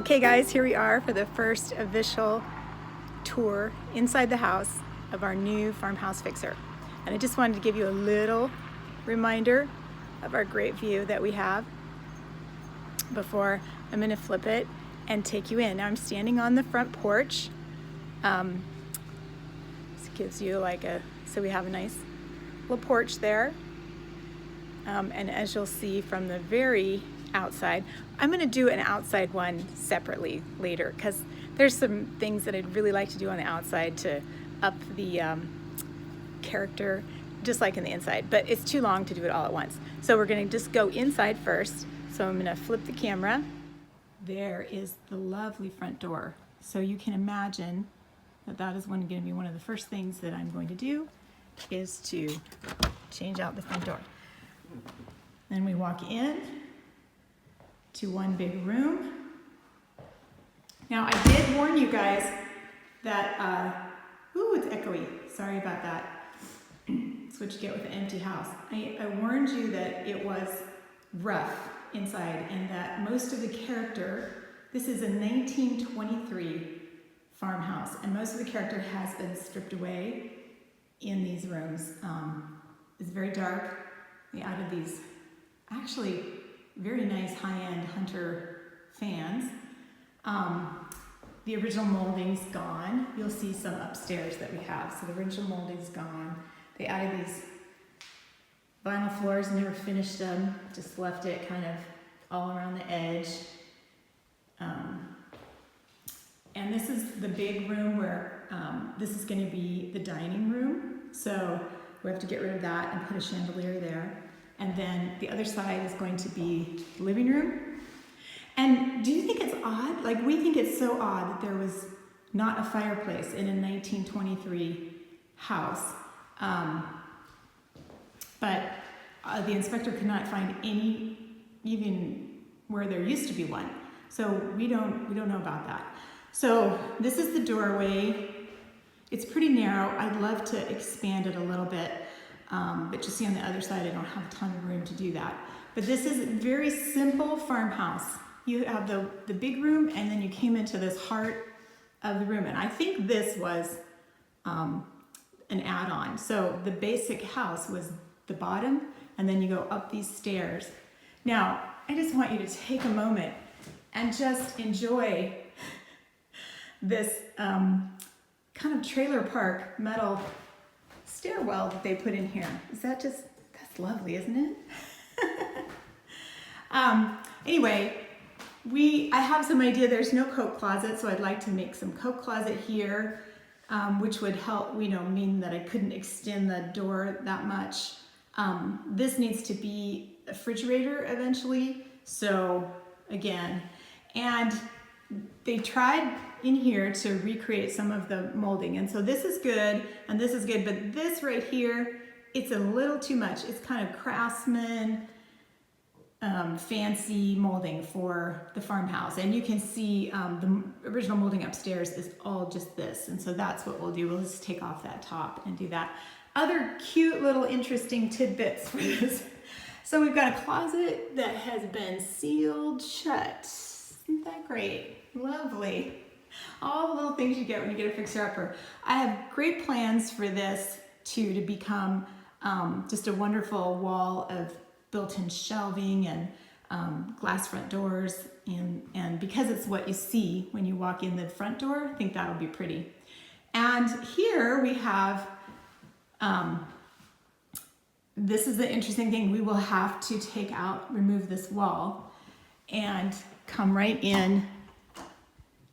Okay guys, here we are for the first official tour inside the house of our new farmhouse fixer. And I just wanted to give you a little reminder of our great view that we have before I'm going to flip it and take you in. Now I'm standing on the front porch. This gives you so we have a nice little porch there. And as you'll see from the very outside, I'm going to do an outside one separately later because there's some things that I'd really like to do on the outside to up the character, just like in the inside, but it's too long to do it all at once. So we're going to just go inside first. So I'm going to flip the camera. There is the lovely front door. So you can imagine that that is going to be one of the first things that I'm going to do is to change out the front door. Then we walk in to one big room. Now I did warn you guys that, ooh, it's echoey. Sorry about that. That's what you get with an empty house. I warned you that it was rough inside and that most of the character, this is a 1923 farmhouse, and most of the character has been stripped away in these rooms. It's very dark. They added these actually very nice high-end Hunter fans. The original molding's gone. You'll see some upstairs that we have. So the original molding's gone. They added these vinyl floors, never finished them, just left it kind of all around the edge. And this is the big room where this is going to be the dining room. So we have to get rid of that and put a chandelier there. And then the other side is going to be the living room. And do you think it's odd? Like, we think it's so odd that there was not a fireplace in a 1923 house. But the inspector could not find any, even where there used to be one. So we don't know about that. So this is the doorway. It's pretty narrow. I'd love to expand it a little bit. But you see on the other side, I don't have a ton of room to do that. But this is a very simple farmhouse. You have the big room, and then you came into this heart of the room. And I think this was an add-on. So the basic house was the bottom, and then you go up these stairs. Now, I just want you to take a moment and just enjoy this kind of trailer park metal stairwell that they put in here. That's lovely, isn't it? Anyway, I have some idea. There's no coat closet, so I'd like to make some coat closet here, which would help, mean that I couldn't extend the door that much. This needs to be a refrigerator eventually. So again, and they tried in here to recreate some of the molding. And so this is good, and this is good, but this right here, it's a little too much. It's kind of craftsman, fancy molding for the farmhouse. And you can see the original molding upstairs is all just this. And so that's what we'll do. We'll just take off that top and do that. Other cute little interesting tidbits for this. So we've got a closet that has been sealed shut. Isn't that great? Lovely. All the little things you get when you get a fixer-upper. I have great plans for this too, to become just a wonderful wall of built-in shelving and glass front doors. And because it's what you see when you walk in the front door, I think that'll be pretty. And here we have, this is the interesting thing. We will have to remove this wall and come right in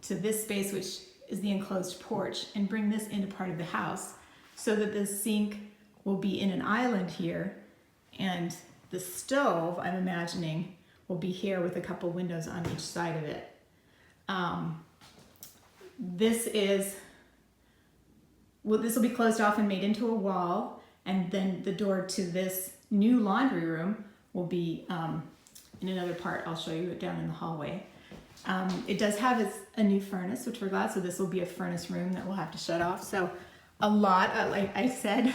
to this space, which is the enclosed porch, and bring this into part of the house so that the sink will be in an island here, and the stove, I'm imagining, will be here with a couple windows on each side of it. This will be closed off and made into a wall, and then the door to this new laundry room will be in another part. I'll show you it down in the hallway. It does have a new furnace, which we're glad, so this will be a furnace room that we'll have to shut off. So a lot, like I said,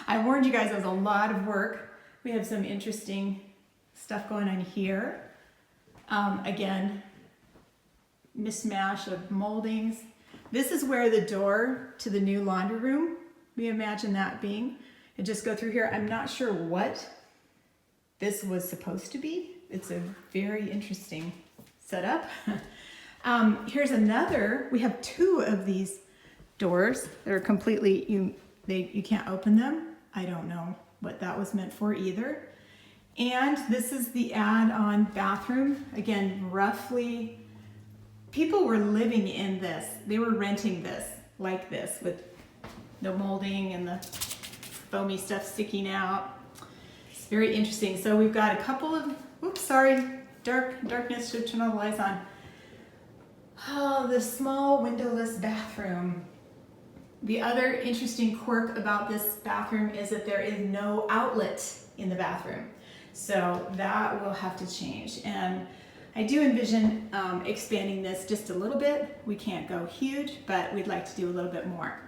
I warned you guys, it was a lot of work. We have some interesting stuff going on here. Again, mishmash of moldings. This is where the door to the new laundry room, we imagine that being. And just go through here. I'm not sure what this was supposed to be. It's a very interesting setup. Here's another, we have two of these doors that are completely, you can't open them. I don't know what that was meant for either. And this is the add-on bathroom. Again, roughly, people were living in this. They were renting this, like this, with the molding and the foamy stuff sticking out. It's very interesting. So we've got a couple of, oops, sorry, darkness, should turn all the lights on. Oh, the small windowless bathroom. The other interesting quirk about this bathroom is that there is no outlet in the bathroom. So that will have to change. And I do envision expanding this just a little bit. We can't go huge, but we'd like to do a little bit more.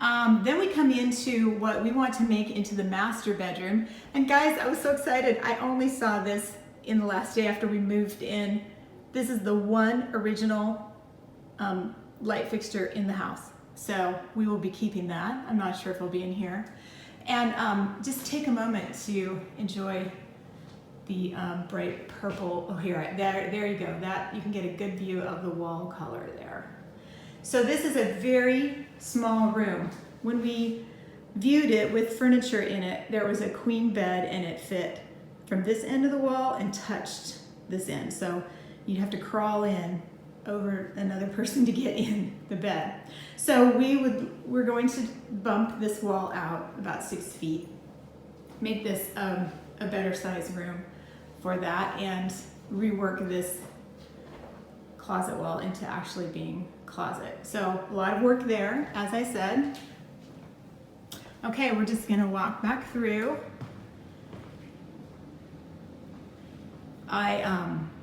Then we come into what we want to make into the master bedroom. And guys, I was so excited. I only saw this in the last day after we moved in. This is the one original light fixture in the house. So we will be keeping that. I'm not sure if it'll be in here. And just take a moment to enjoy the bright purple. Oh, here, there you go. That you can get a good view of the wall color there. So this is a very small room. When we viewed it with furniture in it, there was a queen bed and it fit from this end of the wall and touched this end. So you'd have to crawl in over another person to get in the bed. So we're going to bump this wall out about 6 feet, make this a better size room for that, and rework this closet wall into actually being closet. So a lot of work there, as I said. Okay, we're just gonna walk back through.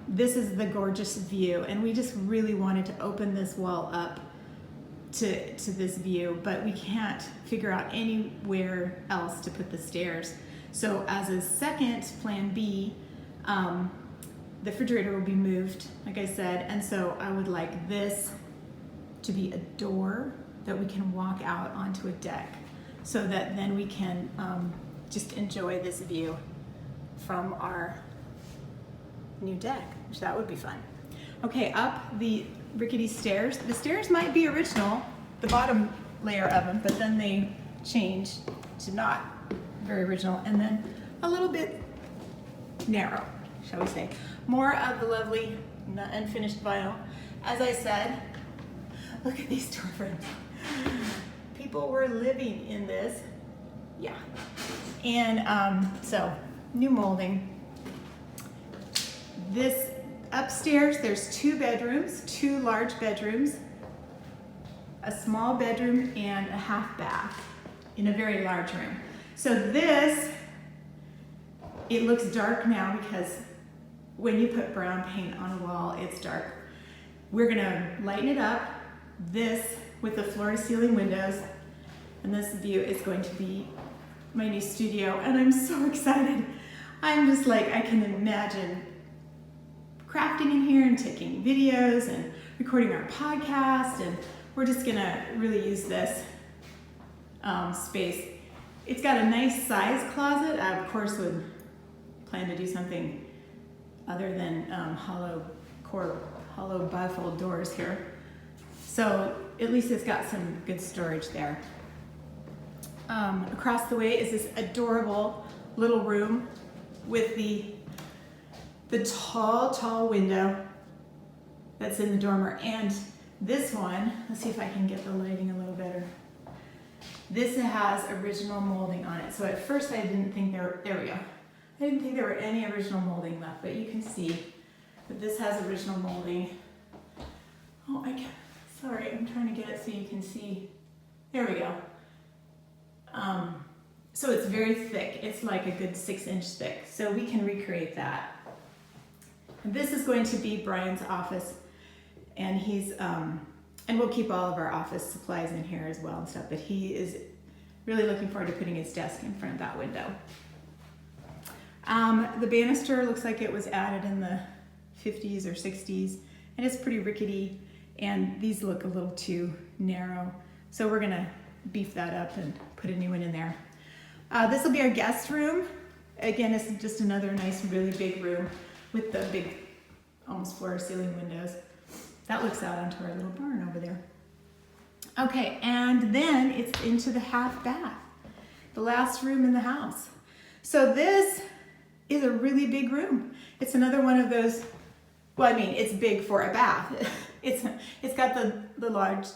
This is the gorgeous view, and we just really wanted to open this wall up to this view, but we can't figure out anywhere else to put the stairs. So as a second plan B, the refrigerator will be moved, like I said, and so I would like this to be a door that we can walk out onto a deck, so that then we can just enjoy this view from our new deck, which that would be fun. Okay, up the rickety stairs. The stairs might be original, the bottom layer of them, but then they change to not very original, and then a little bit narrow, shall we say. More of the lovely unfinished vinyl. As I said, look at these door frames. People were living in this, yeah. And so, new molding. This upstairs, there's 2 bedrooms, 2 large bedrooms, a small bedroom, and a half bath in a very large room. So this, it looks dark now because when you put brown paint on a wall, it's dark. We're gonna lighten it up, this with the floor-to-ceiling windows, and this view is going to be my new studio, and I'm so excited. I'm just like, I can imagine crafting in here and taking videos and recording our podcast, and we're just gonna really use this space. It's got a nice size closet. I of course would plan to do something other than hollow bifold doors here. So at least it's got some good storage there. Across the way is this adorable little room with the tall window that's in the dormer. And this one, let's see if I can get the lighting a little better. This has original molding on it. So at first I didn't think there we go. I didn't think there were any original molding left, but you can see that this has original molding. Oh, sorry, I'm trying to get it so you can see. There we go. So it's very thick. It's like a good 6-inch thick. So we can recreate that. And this is going to be Brian's office, and he's, and we'll keep all of our office supplies in here as well and stuff, but he is really looking forward to putting his desk in front of that window. The banister looks like it was added in the 50s or 60s, and it's pretty rickety, and these look a little too narrow. So we're gonna beef that up and put a new one in there. This will be our guest room. Again, it's just another nice, really big room with the big, almost floor-to-ceiling windows. That looks out onto our little barn over there. Okay, and then it's into the half bath, the last room in the house. So this is a really big room. It's another one of those, well, I mean, it's big for a bath. It's got the large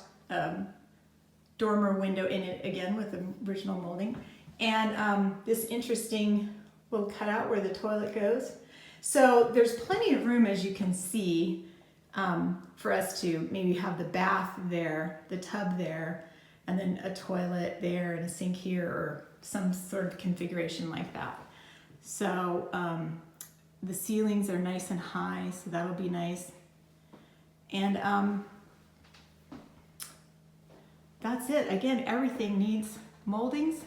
dormer window in it again with the original molding, and this interesting little cutout where the toilet goes. So there's plenty of room, as you can see, for us to maybe have the bath there, the tub there, and then a toilet there and a sink here, or some sort of configuration like that. So the ceilings are nice and high, so that'll be nice. And that's it. Again, everything needs moldings.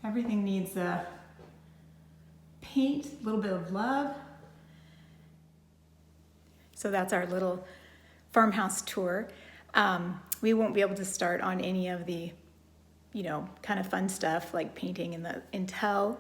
Everything needs paint, a little bit of love. So that's our little farmhouse tour. We won't be able to start on any of the, kind of fun stuff like painting until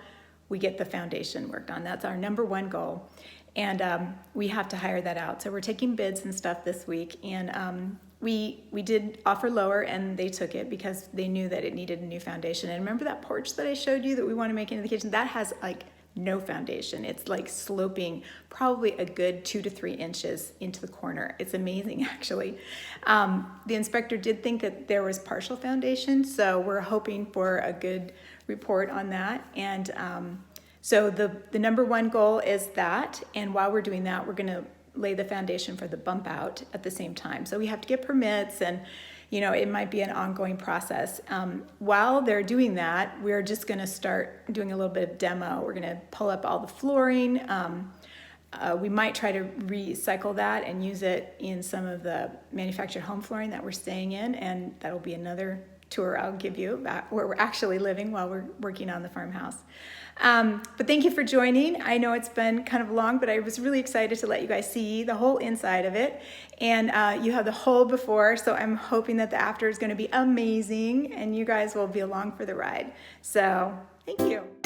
we get the foundation worked on. That's our #1 goal. And we have to hire that out. So we're taking bids and stuff this week. And we did offer lower, and they took it because they knew that it needed a new foundation. And remember that porch that I showed you that we want to make into the kitchen? That has like no foundation. It's like sloping probably a good 2 to 3 inches into the corner. It's amazing, actually. The inspector did think that there was partial foundation, so we're hoping for a good report on that. And so the #1 goal is that, and while we're doing that, we're gonna lay the foundation for the bump out at the same time. So we have to get permits, and it might be an ongoing process. While they're doing that, we're just gonna start doing a little bit of demo. We're gonna pull up all the flooring. We might try to recycle that and use it in some of the manufactured home flooring that we're staying in, and that'll be another tour I'll give you about where we're actually living while we're working on the farmhouse. But thank you for joining. I know it's been kind of long, but I was really excited to let you guys see the whole inside of it. And you have the whole before, so I'm hoping that the after is going to be amazing, and you guys will be along for the ride. So thank you.